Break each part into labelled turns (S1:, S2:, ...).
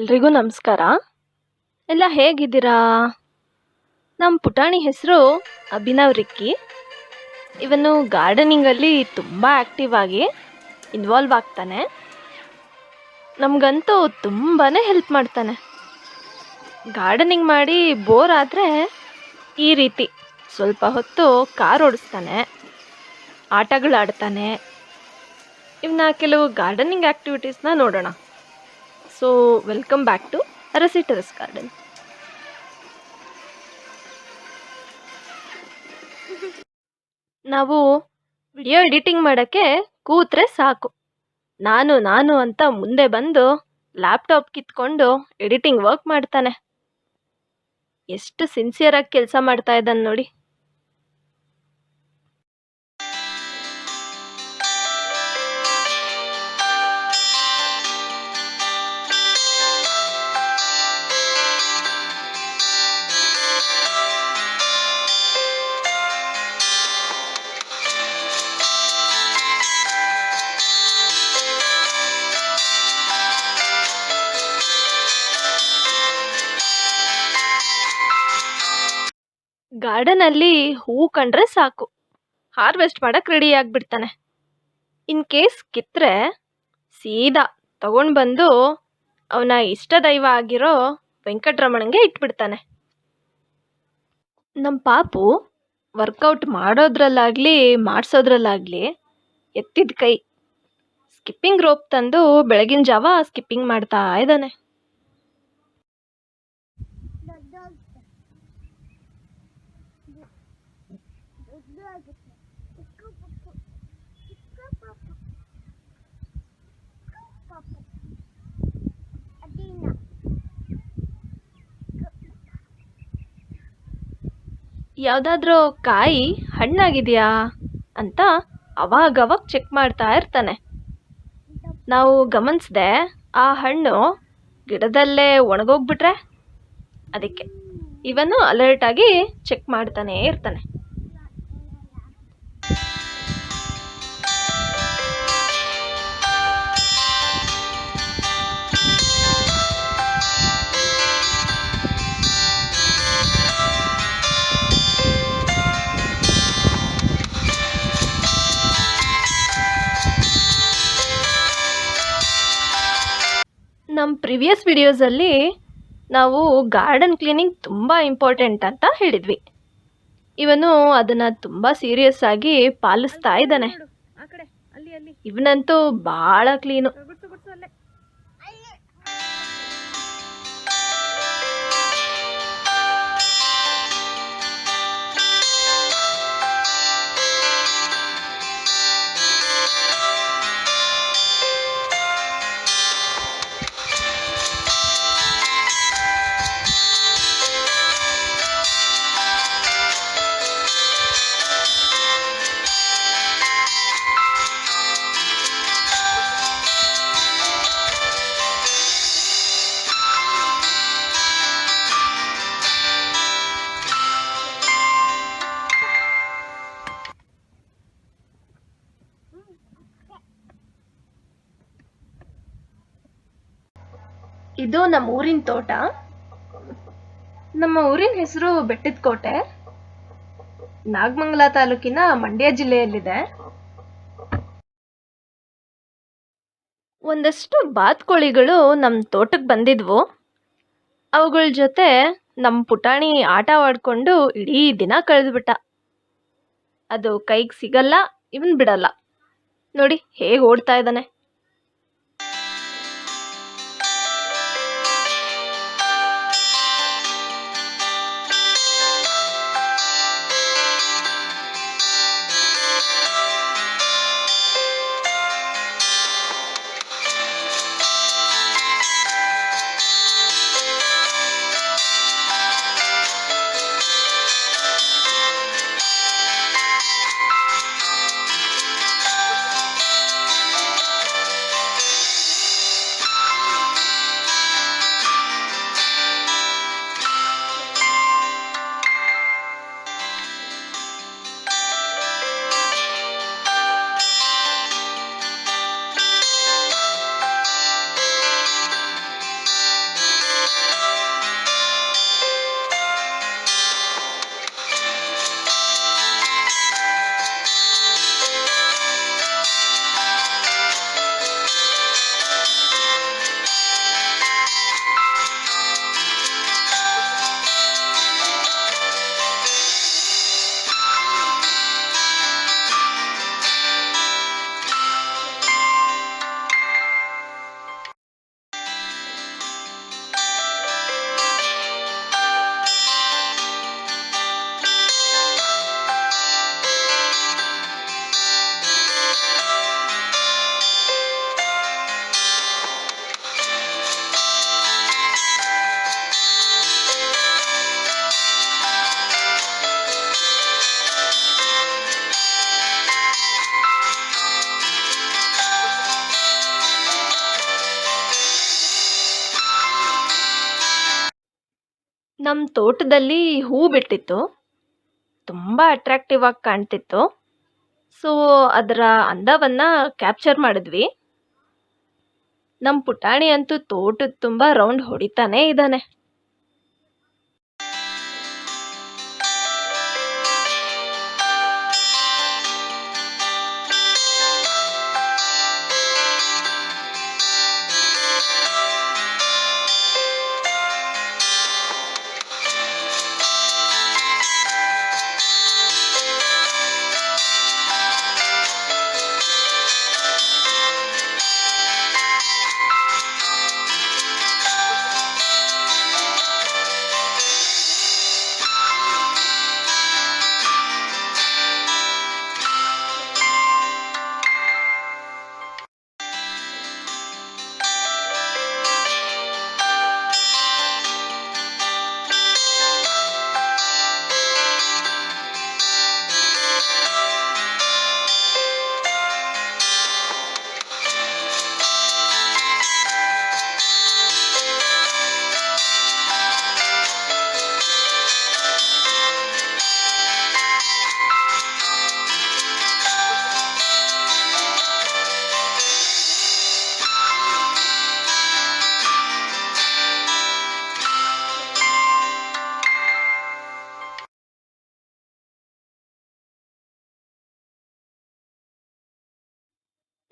S1: ಎಲ್ರಿಗೂ ನಮಸ್ಕಾರ. ಎಲ್ಲ ಹೇಗಿದ್ದೀರಾ? ನಮ್ಮ ಪುಟಾಣಿ ಹೆಸರು ಅಭಿನವ್ ರಿಕ್ಕಿ. ಇವನು ಗಾರ್ಡನಿಂಗಲ್ಲಿ ತುಂಬ ಆ್ಯಕ್ಟಿವ್ ಆಗಿ ಇನ್ವಾಲ್ವ್ ಆಗ್ತಾನೆ. ನಮಗಂತೂ ತುಂಬಾ ಹೆಲ್ಪ್ ಮಾಡ್ತಾನೆ. ಗಾರ್ಡನಿಂಗ್ ಮಾಡಿ ಬೋರ್ ಆದರೆ ಈ ರೀತಿ ಸ್ವಲ್ಪ ಹೊತ್ತು ಕಾರ್ ಓಡಿಸ್ತಾನೆ, ಆಟಗಳಾಡ್ತಾನೆ. ಇವನ್ನ ಕೆಲವು ಗಾರ್ಡನಿಂಗ್ ಆ್ಯಕ್ಟಿವಿಟೀಸ್ನ ನೋಡೋಣ. ಸೊ ವೆಲ್ಕಮ್ ಬ್ಯಾಕ್ ಟು ಅರಸಿ ಟೆರೆಸ್ ಗಾರ್ಡನ್. ನಾವು ವಿಡಿಯೋ ಎಡಿಟಿಂಗ್ ಮಾಡೋಕ್ಕೆ ಕೂತ್ರೆ ಸಾಕು, ನಾನು ಅಂತ ಮುಂದೆ ಬಂದು ಲ್ಯಾಪ್ಟಾಪ್ ಕಿತ್ಕೊಂಡು ಎಡಿಟಿಂಗ್ ವರ್ಕ್ ಮಾಡ್ತಾನೆ. ಎಷ್ಟು ಸಿನ್ಸಿಯರಾಗಿ ಕೆಲಸ ಮಾಡ್ತಾ ಇದ್ದಾನೆ ನೋಡಿ. ಗಾರ್ಡನಲ್ಲಿ ಹೂವು ಕಂಡ್ರೆ ಸಾಕು, ಹಾರ್ವೆಸ್ಟ್ ಮಾಡಕ್ಕೆ ರೆಡಿ ಆಗಿಬಿಡ್ತಾನೆ. ಇನ್ ಕೇಸ್ ಕಿತ್ತರೆ ಸೀದಾ ತಗೊಂಡು ಬಂದು ಅವನ ಇಷ್ಟ ದೈವ ಆಗಿರೋ ವೆಂಕಟರಮಣಂಗೆ ಇಟ್ಬಿಡ್ತಾನೆ. ನಮ್ಮ ಪಾಪು ವರ್ಕೌಟ್ ಮಾಡೋದ್ರಲ್ಲಾಗಲಿ ಮಾಡಿಸೋದ್ರಲ್ಲಾಗಲಿ ಎತ್ತಿದ ಕೈ. ಸ್ಕಿಪ್ಪಿಂಗ್ ರೋಪ್ ತಂದು ಬೆಳಗಿನ ಜಾವ ಸ್ಕಿಪ್ಪಿಂಗ್ ಮಾಡ್ತಾ ಇದ್ದಾನೆ. ಯಾವುದಾದ್ರೂ ಕಾಯಿ ಹಣ್ಣಾಗಿದೆಯಾ ಅಂತ ಅವಾಗವಾಗ ಚೆಕ್ ಮಾಡ್ತಾ ಇರ್ತಾನೆ. ನಾವು ಗಮನಿಸ್ದೆ ಆ ಹಣ್ಣು ಗಿಡದಲ್ಲೇ ಒಣಗೋಗ್ಬಿಟ್ರೆ ಅದಕ್ಕೆ ಇವನು ಅಲರ್ಟಾಗಿ ಚೆಕ್ ಮಾಡ್ತಾನೆ ಇರ್ತಾನೆ. ನಮ್ಮ ಪ್ರಿವಿಯಸ್ ವಿಡಿಯೋಸಲ್ಲಿ ನಾವು ಗಾರ್ಡನ್ ಕ್ಲೀನಿಂಗ್ ತುಂಬ ಇಂಪಾರ್ಟೆಂಟ್ ಅಂತ ಹೇಳಿದ್ವಿ. ಇವನು ಅದನ್ನು ತುಂಬ ಸೀರಿಯಸ್ ಆಗಿ ಪಾಲಿಸ್ತಾ ಇದ್ದಾನೆ. ಇವನಂತೂ ಭಾಳ ಕ್ಲೀನು. ಇದು ನಮ್ಮ ಊರಿನ ತೋಟ. ನಮ್ಮ ಊರಿನ ಹೆಸರು ಬೆಟ್ಟದ ಕೋಟೆ, ನಾಗಮಂಗಲ ತಾಲೂಕಿನ ಮಂಡ್ಯ ಜಿಲ್ಲೆಯಲ್ಲಿದೆ. ಒಂದಷ್ಟು ಬಾತುಕೋಳಿಗಳು ನಮ್ಮ ತೋಟಕ್ಕೆ ಬಂದಿದ್ವು. ಅವುಗಳ ಜೊತೆ ನಮ್ಮ ಪುಟಾಣಿ ಆಟವಾಡಿಕೊಂಡು ಇಡೀ ದಿನ ಕಳೆದ್ಬಿಟ್ಟ. ಅದು ಕೈಗೆ ಸಿಗಲ್ಲ, ಇವನ್ ಬಿಡಲ್ಲ. ನೋಡಿ ಹೇಗೆ ಓಡ್ತಾ ಇದ್ದಾನೆ. ನಮ್ಮ ತೋಟದಲ್ಲಿ ಹೂ ಬಿಟ್ಟಿತ್ತು. ತುಂಬ ಅಟ್ರಾಕ್ಟಿವ್ ಆಗಿ ಕಾಣ್ತಿತ್ತು. ಸೊ ಅದರ ಅಂದವನ್ನ ಕ್ಯಾಪ್ಚರ್ ಮಾಡಿದ್ವಿ. ನಮ್ಮ ಪುಟಾಣಿ ಅಂತೂ ತೋಟದ ತುಂಬ ರೌಂಡ್ ಹೊಡಿತಾನೇ ಇದ್ದಾನೆ.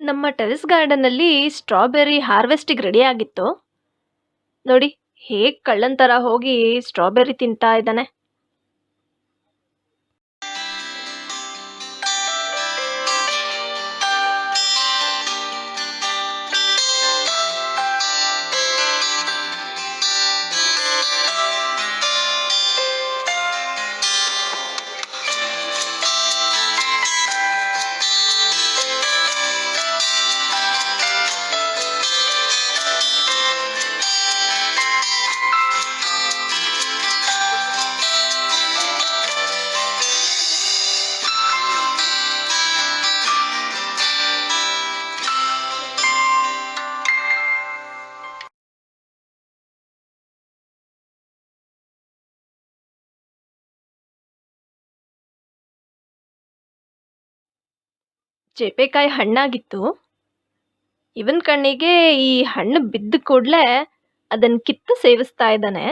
S1: ನಮ್ಮ ಟೆರೆಸ್ ಗಾರ್ಡನಲ್ಲಿ ಸ್ಟ್ರಾಬೆರ್ರಿ ಹಾರ್ವೆಸ್ಟಿಗೆ ರೆಡಿ ಆಗಿತ್ತು. ನೋಡಿ ಹೇಗೆ ಕಳ್ಳನ ಥರ ಹೋಗಿ ಸ್ಟ್ರಾಬೆರ್ರಿ ತಿಂತಾ ಇದ್ದಾನೆ. ಚೇಪೆಕಾಯಿ ಹಣ್ಣಾಗಿತ್ತು. ಇವನ್ ಕಣ್ಣಿಗೆ ಈ ಹಣ್ಣು ಬಿದ್ದ ಕೂಡಲೇ ಅದನ್ನ ಕಿತ್ತು ಸೇವಿಸ್ತಾ ಇದ್ದಾನೆ.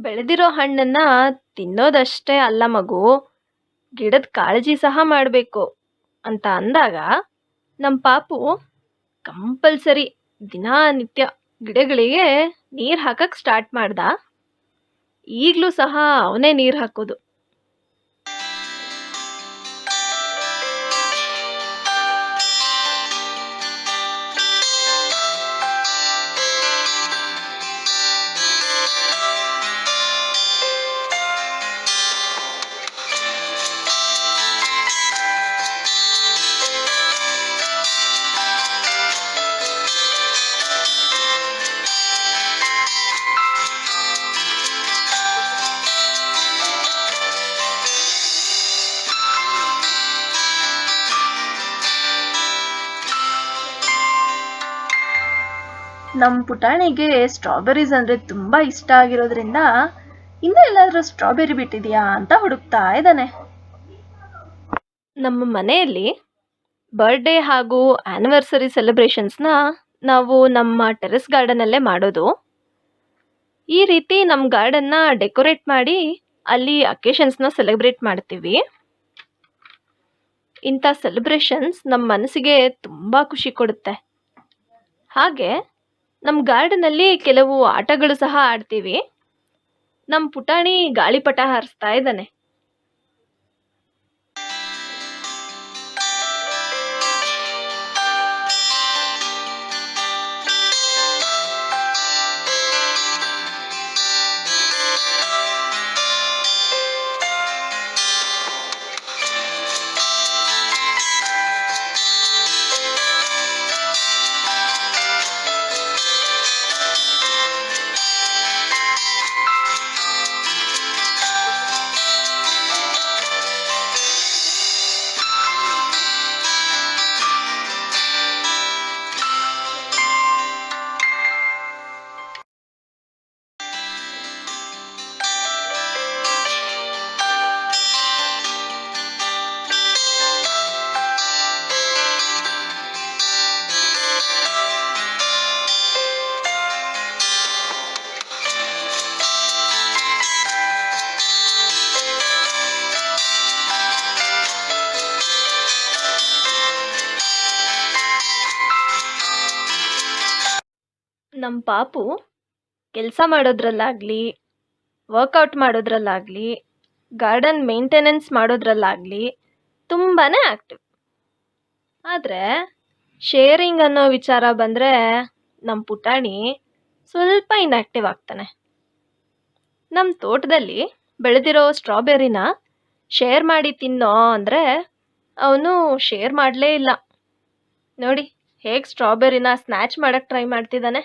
S1: ಬೆಳೆದಿರೋ ಹಣ್ಣನ್ನ ತಿನ್ನೋದಷ್ಟೇ ಅಲ್ಲ ಮಗು, ಗಿಡದ ಕಾಳಜಿ ಸಹ ಮಾಡಬೇಕು ಅಂತ ಅಂದಾಗ ನಮ್ಮ ಪಾಪು ಕಂಪಲ್ಸರಿ ದಿನನಿತ್ಯ ಗಿಡಗಳಿಗೆ ನೀರು ಹಾಕಕ್ಕೆ ಸ್ಟಾರ್ಟ್ ಮಾಡ್ದ. ಈಗಲೂ ಸಹ ಅವನೇ ನೀರು ಹಾಕೋದು. ನಮ್ಮ ಪುಟಾಣಿಗೆ ಸ್ಟ್ರಾಬೆರೀಸ್ ಅಂದರೆ ತುಂಬ ಇಷ್ಟ ಆಗಿರೋದ್ರಿಂದ ಇನ್ನೂ ಎಲ್ಲಾದರೂ ಸ್ಟ್ರಾಬೆರಿ ಬಿಟ್ಟಿದೆಯಾ ಅಂತ ಹುಡುಕ್ತಾ ಇದ್ದಾನೆ. ನಮ್ಮ ಮನೆಯಲ್ಲಿ ಬರ್ಡೇ ಹಾಗೂ ಆ್ಯನಿವರ್ಸರಿ ಸೆಲೆಬ್ರೇಷನ್ಸ್ನ ನಾವು ನಮ್ಮ ಟೆರೆಸ್ ಗಾರ್ಡನಲ್ಲೇ ಮಾಡೋದು. ಈ ರೀತಿ ನಮ್ಮ ಗಾರ್ಡನ್ನ ಡೆಕೋರೇಟ್ ಮಾಡಿ ಅಲ್ಲಿ ಅಕೇಶನ್ಸ್ನ ಸೆಲೆಬ್ರೇಟ್ ಮಾಡ್ತೀವಿ. ಇಂಥ ಸೆಲೆಬ್ರೇಷನ್ಸ್ ನಮ್ಮ ಮನಸ್ಸಿಗೆ ತುಂಬ ಖುಷಿ ಕೊಡುತ್ತೆ. ಹಾಗೆ ನಮ್ಮ ಗಾರ್ಡನಲ್ಲಿ ಕೆಲವು ಆಟಗಳು ಸಹ ಆಡ್ತೀವಿ. ನಮ್ಮ ಪುಟಾಣಿ ಗಾಳಿಪಟ ಹಾರಿಸ್ತಾ ಇದ್ದಾನೆ. ನಮ್ಮ ಪಾಪು ಕೆಲಸ ಮಾಡೋದ್ರಲ್ಲಾಗಲಿ, ವರ್ಕೌಟ್ ಮಾಡೋದ್ರಲ್ಲಾಗಲಿ, ಗಾರ್ಡನ್ ಮೇಂಟೆನೆನ್ಸ್ ಮಾಡೋದ್ರಲ್ಲಾಗಲಿ ತುಂಬಾ ಆ್ಯಕ್ಟಿವ್. ಆದರೆ ಶೇರಿಂಗ್ ಅನ್ನೋ ವಿಚಾರ ಬಂದರೆ ನಮ್ಮ ಪುಟಾಣಿ ಸ್ವಲ್ಪ ಇನ್ಆ್ಯಕ್ಟಿವ್ ಆಗ್ತಾನೆ. ನಮ್ಮ ತೋಟದಲ್ಲಿ ಬೆಳೆದಿರೋ ಸ್ಟ್ರಾಬೆರಿನ ಶೇರ್ ಮಾಡಿ ತಿನ್ನೋ ಅಂದರೆ ಅವನು ಶೇರ್ ಮಾಡಲೇ ಇಲ್ಲ. ನೋಡಿ ಹೇಗೆ ಸ್ಟ್ರಾಬೆರಿನ ಸ್ನ್ಯಾಚ್ ಮಾಡೋಕ್ಕೆ ಟ್ರೈ ಮಾಡ್ತಿದ್ದಾನೆ.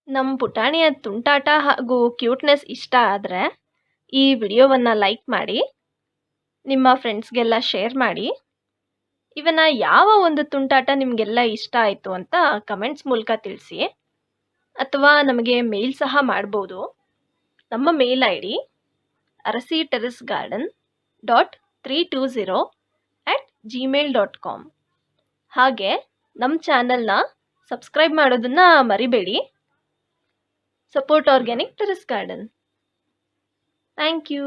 S1: ನಮ್ಮ ಪುಟಾಣಿಯ ತುಂಟಾಟ ಹಾಗೂ ಕ್ಯೂಟ್ನೆಸ್ ಇಷ್ಟ ಆದರೆ ಈ ವಿಡಿಯೋವನ್ನು ಲೈಕ್ ಮಾಡಿ, ನಿಮ್ಮ ಫ್ರೆಂಡ್ಸ್ಗೆಲ್ಲ ಶೇರ್ ಮಾಡಿ. ಇವನ ಯಾವ ಒಂದು ತುಂಟಾಟ ನಿಮಗೆಲ್ಲ ಇಷ್ಟ ಆಯಿತು ಅಂತ ಕಮೆಂಟ್ಸ್ ಮೂಲಕ ತಿಳಿಸಿ, ಅಥವಾ ನಮಗೆ ಮೇಲ್ ಸಹ ಮಾಡ್ಬೋದು. ನಮ್ಮ ಮೇಲ್ ID arasiterracegarden.320@gmail.com. ಹಾಗೆ ನಮ್ಮ ಚಾನಲ್ನ ಸಬ್ಸ್ಕ್ರೈಬ್ ಮಾಡೋದನ್ನು ಮರಿಬೇಡಿ. Support organic terrace garden. Thank you.